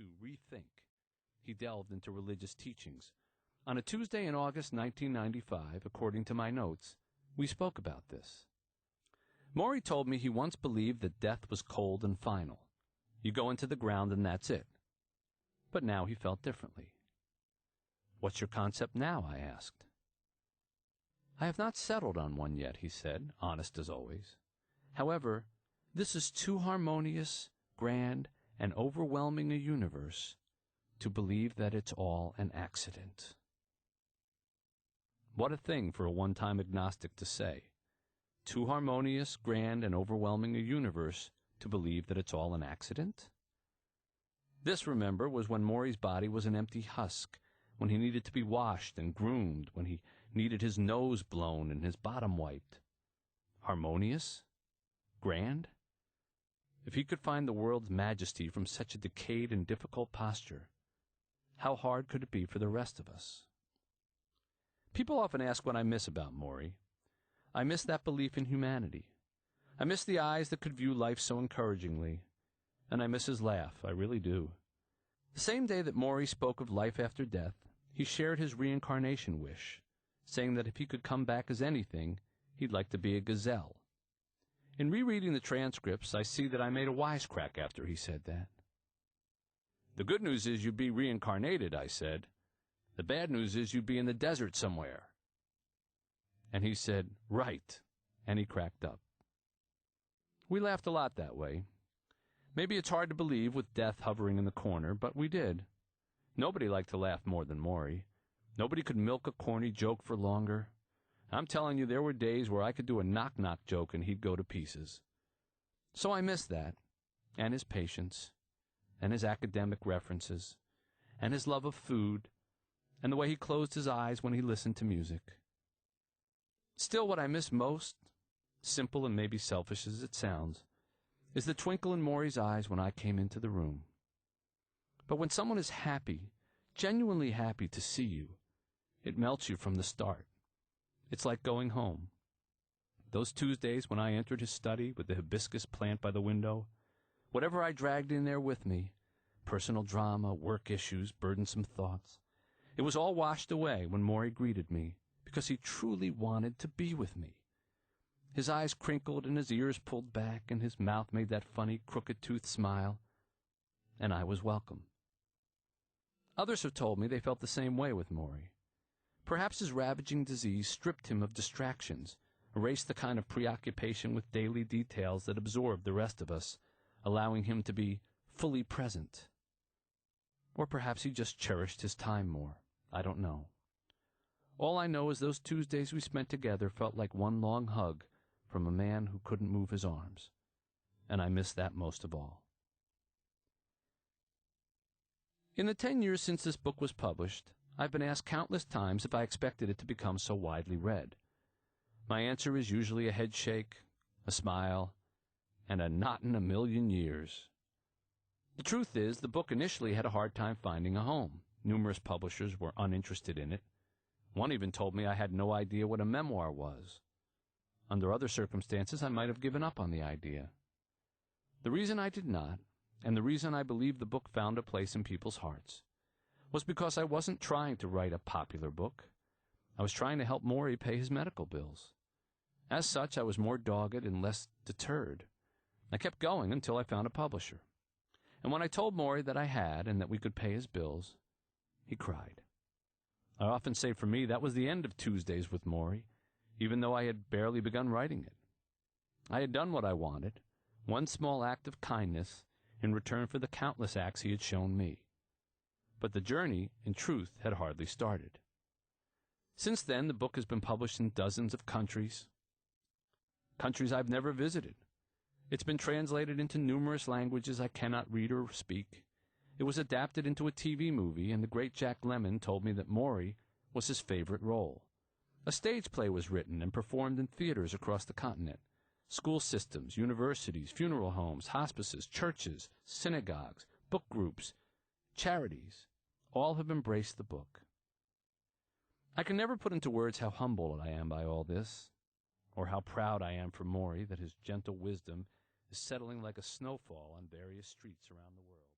to rethink. He delved into religious teachings. On a Tuesday in August 1995, according to my notes, we spoke about this. Morrie told me he once believed that death was cold and final. You go into the ground and that's it. But now he felt differently. What's your concept now? I asked. I have not settled on one yet, he said, honest as always. However, this is too harmonious, grand, and overwhelming a universe to believe that it's all an accident. What a thing for a one-time agnostic to say. Too harmonious, grand, and overwhelming a universe to believe that it's all an accident? This, remember, was when Morrie's body was an empty husk, when he needed to be washed and groomed, when he needed his nose blown and his bottom wiped. Harmonious? Grand? If he could find the world's majesty from such a decayed and difficult posture, how hard could it be for the rest of us? People often ask what I miss about Morrie. I miss that belief in humanity. I miss the eyes that could view life so encouragingly, and I miss his laugh, I really do. The same day that Morrie spoke of life after death, he shared his reincarnation wish, saying that if he could come back as anything, he'd like to be a gazelle. In rereading the transcripts, I see that I made a wisecrack after he said that. The good news is you'd be reincarnated, I said. The bad news is you'd be in the desert somewhere. And he said, right, and he cracked up. We laughed a lot that way. Maybe it's hard to believe with death hovering in the corner, but we did. Nobody liked to laugh more than Morrie. Nobody could milk a corny joke for longer. I'm telling you, there were days where I could do a knock-knock joke and he'd go to pieces. So I miss that, and his patience, and his academic references, and his love of food, and the way he closed his eyes when he listened to music. Still, what I miss most, simple and maybe selfish as it sounds, is the twinkle in Morrie's eyes when I came into the room. But when someone is happy, genuinely happy to see you, it melts you from the start. It's like going home. Those Tuesdays when I entered his study with the hibiscus plant by the window, whatever I dragged in there with me, personal drama, work issues, burdensome thoughts, it was all washed away when Morrie greeted me, because he truly wanted to be with me. His eyes crinkled and his ears pulled back and his mouth made that funny crooked-toothed smile, and I was welcome. Others have told me they felt the same way with Morrie. Perhaps his ravaging disease stripped him of distractions, erased the kind of preoccupation with daily details that absorbed the rest of us, allowing him to be fully present. Or perhaps he just cherished his time more. I don't know. All I know is those Tuesdays we spent together felt like one long hug from a man who couldn't move his arms, and I miss that most of all. In the 10 years since this book was published, I've been asked countless times if I expected it to become so widely read. My answer is usually a head shake, a smile, and a not in a million years. The truth is, the book initially had a hard time finding a home. Numerous publishers were uninterested in it. One even told me I had no idea what a memoir was. Under other circumstances, I might have given up on the idea. The reason I did not, and the reason I believe the book found a place in people's hearts, was because I wasn't trying to write a popular book. I was trying to help Morrie pay his medical bills. As such, I was more dogged and less deterred. I kept going until I found a publisher. And when I told Morrie that I had and that we could pay his bills, he cried. I often say for me that was the end of Tuesdays with Morrie, even though I had barely begun writing it. I had done what I wanted, one small act of kindness in return for the countless acts he had shown me. But the journey, in truth, had hardly started. Since then, the book has been published in dozens of countries I've never visited. It's been translated into numerous languages I cannot read or speak. It was adapted into a TV movie, and the great Jack Lemmon told me that Morrie was his favorite role. A stage play was written and performed in theaters across the continent. School systems, universities, funeral homes, hospices, churches, synagogues, book groups, charities, all have embraced the book. I can never put into words how humbled I am by all this, or how proud I am for Morrie that his gentle wisdom is settling like a snowfall on various streets around the world.